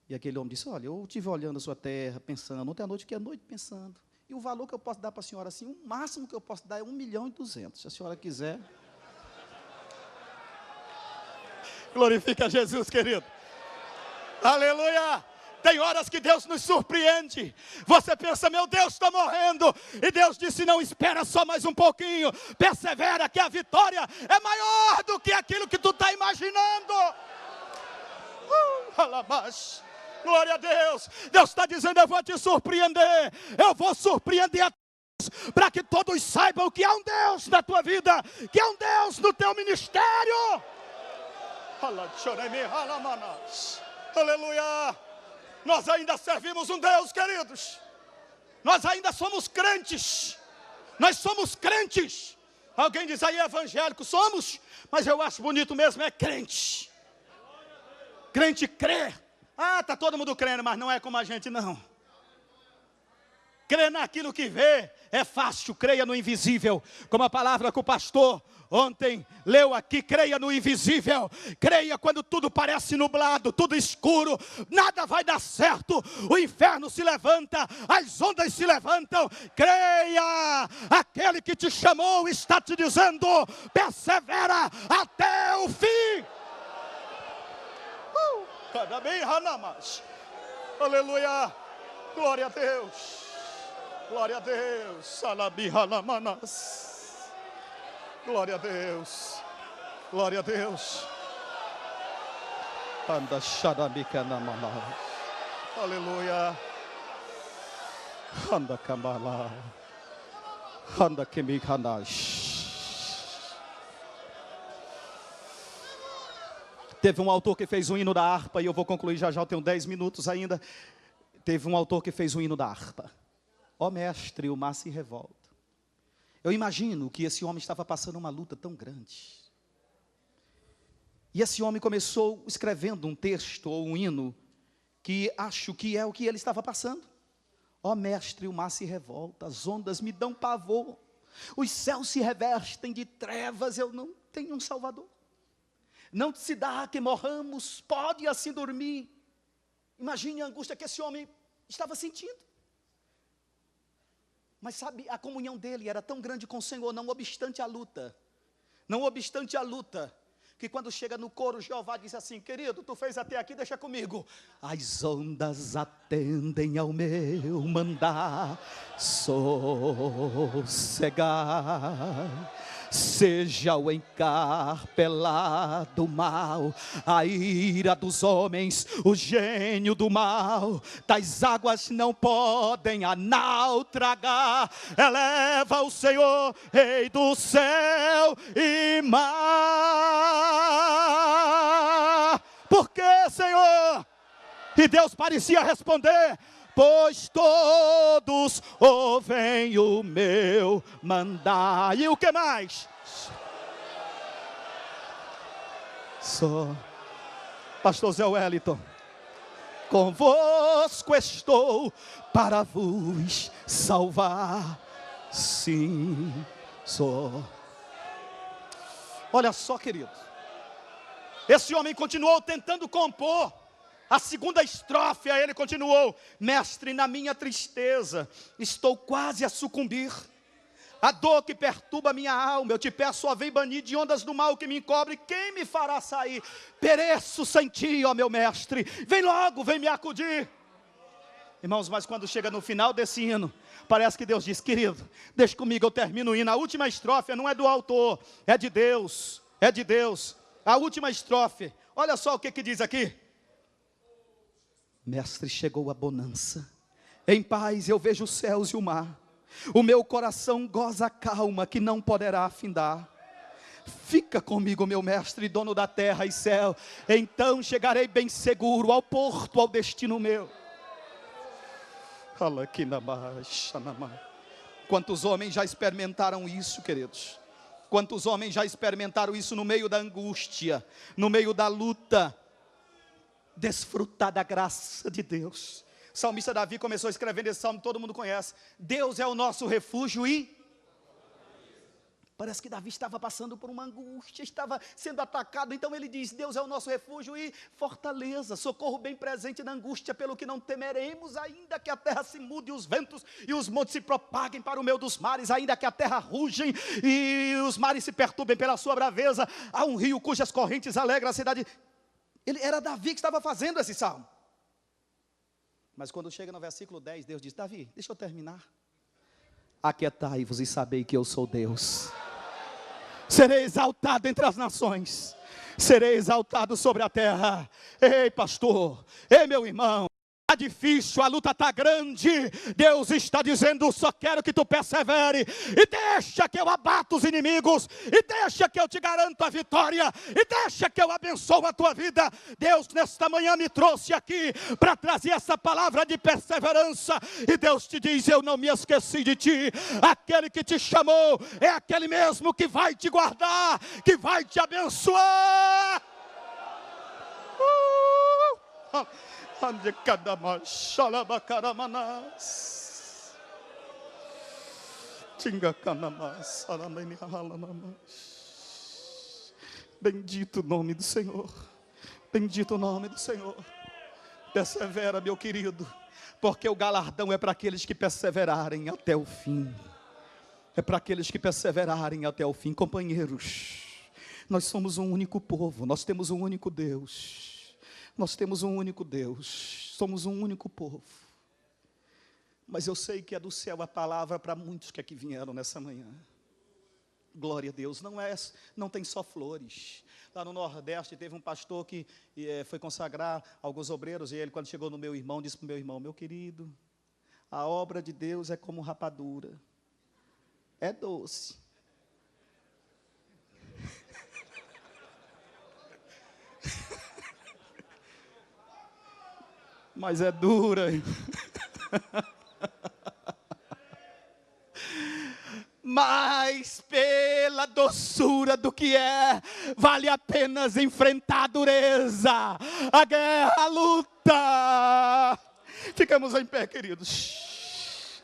E aquele homem disse, olha, eu estive olhando a sua terra, pensando, ontem à noite, fiquei a noite pensando, e o valor que eu posso dar para a senhora, assim, o máximo que eu posso dar é 1.200.000, se a senhora quiser. Glorifica a Jesus, querido. Aleluia. Tem horas que Deus nos surpreende. Você pensa, meu Deus, estou morrendo. E Deus disse, não, espera só mais um pouquinho. Persevera que a vitória é maior do que aquilo que tu está imaginando. Glória a Deus. Deus está dizendo, eu vou te surpreender. Eu vou surpreender a todos, para que todos saibam que há um Deus na tua vida, que há um Deus no teu ministério. Aleluia. Nós ainda servimos um Deus, queridos. Nós ainda somos crentes. Nós somos crentes. Alguém diz aí evangélico, somos, mas eu acho bonito mesmo, é crente. Crente crê. Tá todo mundo crendo, mas não é como a gente não. Crer naquilo que vê é fácil, creia no invisível. Como a palavra que o pastor ontem leu aqui, creia no invisível. Creia quando tudo parece nublado, tudo escuro, nada vai dar certo. O inferno se levanta, as ondas se levantam. Creia, aquele que te chamou está te dizendo, persevera até Aleluia. Glória a Deus. Glória a Deus. Glória a Deus. Glória a Deus. Anda xaramica na mala. Aleluia. Anda cambala. Anda quemicanas. Teve um autor que fez um hino da harpa, e eu vou concluir já já, eu tenho 10 minutos ainda. Teve um autor que fez um hino da harpa. Ó mestre, o mar se revolta. Eu imagino que esse homem estava passando uma luta tão grande. E esse homem começou escrevendo um texto ou um hino, que acho que é o que ele estava passando. Ó mestre, o mar se revolta, as ondas me dão pavor, os céus se revestem de trevas, eu não tenho um salvador. Não se dá que morramos, pode assim dormir. Imagine a angústia que esse homem estava sentindo. Mas sabe, a comunhão dele era tão grande com o Senhor, não obstante a luta. Não obstante a luta, que quando chega no coro, Jeová diz assim: querido, tu fez até aqui, deixa comigo. As ondas atendem ao meu mandar sossegar. Seja o encarpelado mal, a ira dos homens, o gênio do mal, tais águas não podem a nau tragar. Eleva o Senhor, Rei do céu e mar. Por que, Senhor? E Deus parecia responder: pois todos ouvem o meu mandar. E o que mais? Só, pastor Zé Wellington, convosco estou para vos salvar. Sim, sou. Olha só, querido, esse homem continuou tentando compor. A segunda estrofe, ele continuou: mestre, na minha tristeza, estou quase a sucumbir. A dor que perturba minha alma, eu te peço, ó, vem banir de ondas do mal que me encobre. Quem me fará sair? Pereço sem ti, ó meu mestre. Vem logo, vem me acudir. Irmãos, mas quando chega no final desse hino, parece que Deus diz: querido, deixa comigo, eu termino o hino. A última estrofe não é do autor, é de Deus. É de Deus. A última estrofe, olha só o que diz aqui. Mestre, chegou a bonança, em paz eu vejo os céus e o mar, o meu coração goza a calma que não poderá afindar. Fica comigo, meu mestre, dono da terra e céu, então chegarei bem seguro ao porto, ao destino meu. Quantos homens já experimentaram isso, queridos? Quantos homens já experimentaram isso no meio da angústia, no meio da luta? Desfrutar da graça de Deus. O salmista Davi começou escrevendo esse salmo, todo mundo conhece. Deus é o nosso refúgio e... Parece que Davi estava passando por uma angústia, estava sendo atacado, então ele diz: Deus é o nosso refúgio e fortaleza, socorro bem presente na angústia, pelo que não temeremos, ainda que a terra se mude, os ventos e os montes se propaguem para o meio dos mares, ainda que a terra rugem e os mares se perturbem pela sua braveza, há um rio cujas correntes alegram a cidade. Era Davi que estava fazendo esse salmo. Mas quando chega no versículo 10, Deus diz: Davi, deixa eu terminar. Aquietai-vos e sabei que eu sou Deus. Serei exaltado entre as nações, serei exaltado sobre a terra. Ei, pastor, ei, meu irmão, está difícil, a luta está grande. Deus está dizendo: só quero que tu persevere, e deixa que eu abato os inimigos, e deixa que eu te garanto a vitória, e deixa que eu abençoo a tua vida. Deus nesta manhã me trouxe aqui para trazer essa palavra de perseverança, e Deus te diz: eu não me esqueci de ti. Aquele que te chamou é aquele mesmo que vai te guardar, que vai te abençoar. Bendito o nome do Senhor. Bendito o nome do Senhor. Persevera, meu querido, porque o galardão é para aqueles que perseverarem até o fim. É para aqueles que perseverarem até o fim. Companheiros, nós somos um único povo, nós temos um único Deus. Nós temos um único Deus, somos um único povo. Mas eu sei que é do céu a palavra para muitos que aqui vieram nessa manhã. Glória a Deus, não tem só flores. Lá no Nordeste teve um pastor que foi consagrar alguns obreiros, e ele, quando chegou no meu irmão, disse para o meu irmão: meu querido, a obra de Deus é como rapadura, é doce, mas é dura. Mas pela doçura do que é, vale apenas enfrentar a dureza, a guerra, a luta. Ficamos em pé, queridos.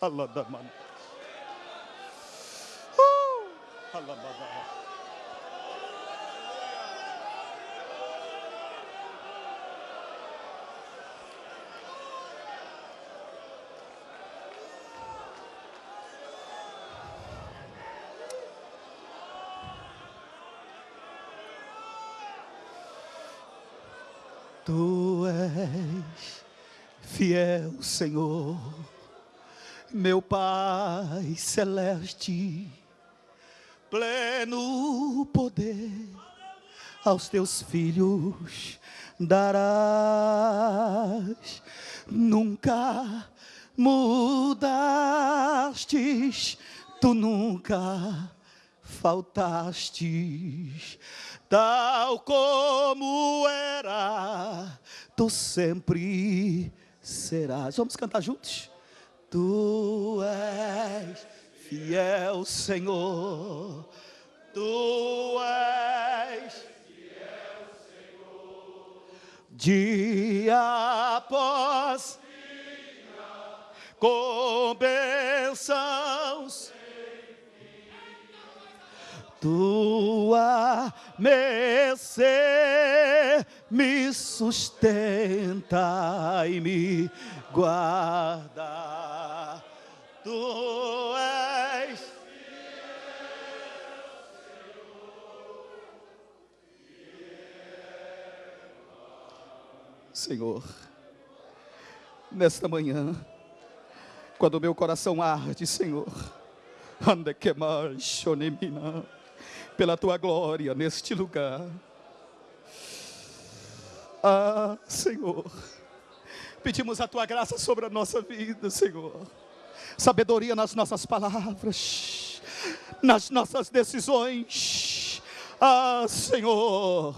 Tu és fiel, Senhor, meu Pai celeste, pleno poder aos teus filhos darás. Nunca mudastes, tu nunca faltastes. Tal como era, tu sempre serás. Vamos cantar juntos? Tu és fiel, Senhor. Tu és fiel, Senhor. Dia após dia, com bênçãos. Tua mercê me sustenta e me guarda. Tu és Senhor, nesta manhã, quando o meu coração arde, Senhor, ande que mais chonemina, pela tua glória neste lugar. Ah, Senhor, pedimos a tua graça sobre a nossa vida, Senhor. Sabedoria nas nossas palavras, nas nossas decisões. Ah, Senhor,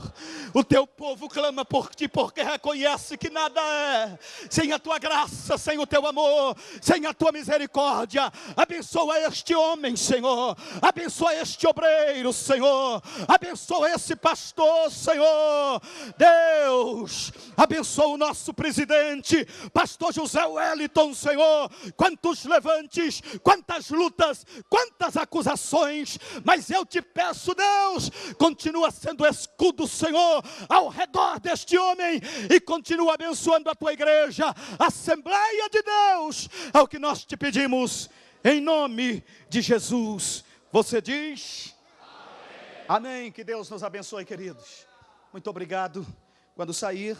o teu povo clama por ti, porque reconhece que nada é sem a tua graça, sem o teu amor, sem a tua misericórdia. Abençoa este homem, Senhor. Abençoa este obreiro, Senhor. Abençoa esse pastor, Senhor. Deus, abençoa o nosso presidente, pastor José Wellington, Senhor. Quantos levantes, quantas lutas, quantas acusações, mas eu te peço, Deus, continua sendo escudo, Senhor, ao redor deste homem, e continua abençoando a tua igreja, a Assembleia de Deus. É o que nós te pedimos, em nome de Jesus. Você diz? Amém. Amém. Que Deus nos abençoe, queridos. Muito obrigado. Quando sair,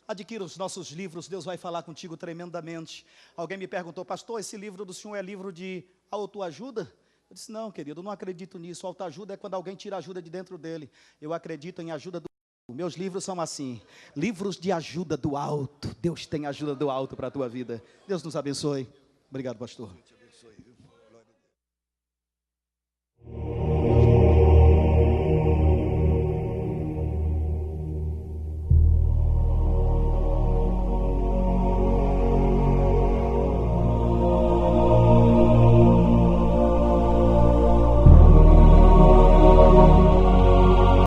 adquira os nossos livros, Deus vai falar contigo tremendamente. Alguém me perguntou: pastor, esse livro do senhor é livro de autoajuda? Eu disse: não, querido, eu não acredito nisso. Autoajuda é quando alguém tira ajuda de dentro dele. Eu acredito em ajuda do alto. Meus livros são assim, livros de ajuda do alto. Deus tem ajuda do alto para a tua vida. Deus nos abençoe. Obrigado, pastor.